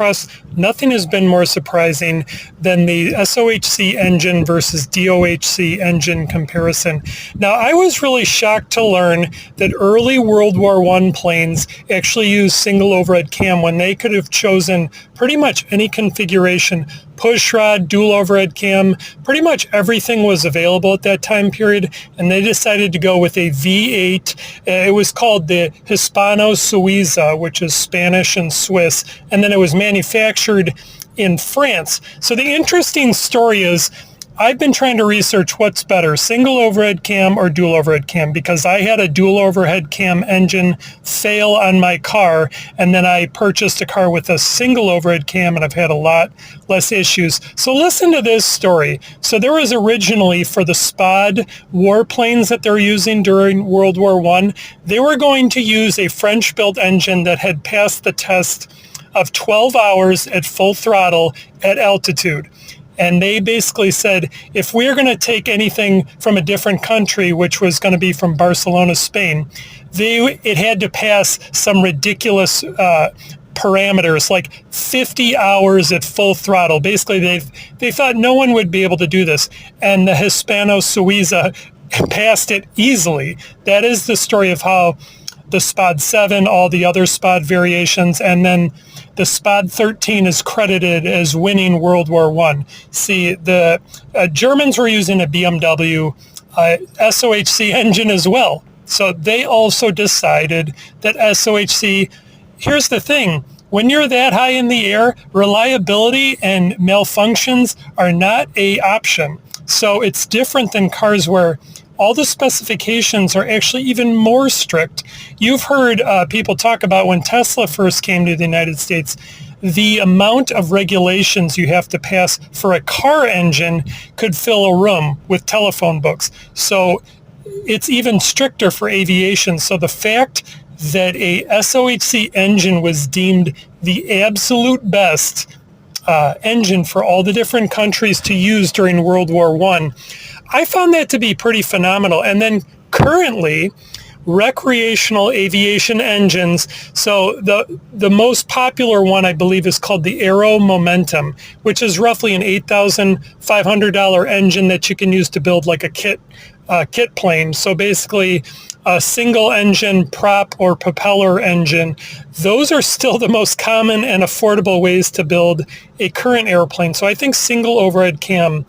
Across, nothing has been more surprising than the SOHC engine versus DOHC engine comparison. Now, I was really shocked to learn that early World War I planes actually used single overhead cam when they could have chosen pretty much any configuration. Push rod, dual overhead cam, pretty much everything was available at that time period, and they decided to go with a V8. It was called the Hispano Suiza, which is Spanish and Swiss, and then it was manufactured in France. So the interesting story is I've been trying to research what's better, single overhead cam or dual overhead cam, because I had a dual overhead cam engine fail on my car, and then I purchased a car with a single overhead cam, and I've had a lot less issues. So listen to this story. So there was originally, for the SPAD warplanes that they're using during World War I, they were going to use a French-built engine that had passed the test of 12 hours at full throttle at altitude. And they basically said, if we're going to take anything from a different country, which was going to be from Barcelona, Spain, it had to pass some ridiculous parameters, like 50 hours at full throttle. Basically, they thought no one would be able to do this. And the Hispano Suiza passed it easily. That is the story of how the SPAD 7, all the other SPAD variations, and then the SPAD 13 is credited as winning World War I. See, the Germans were using a BMW SOHC engine as well. So they also decided that SOHC, here's the thing, when you're that high in the air, reliability and malfunctions are not an option. So it's different than cars where all the specifications are actually even more strict. You've heard people talk about when Tesla first came to the United States, the amount of regulations you have to pass for a car engine could fill a room with telephone books. So it's even stricter for aviation. So the fact that a SOHC engine was deemed the absolute best engine for all the different countries to use during World War I found that to be pretty phenomenal. And then currently, recreational aviation engines, so the most popular one, I believe, is called the Aero Momentum, which is roughly an $8,500 engine that you can use to build like a kit plane. So basically, a single engine prop or propeller engine. Those are still the most common and affordable ways to build a current airplane. So I think single overhead cam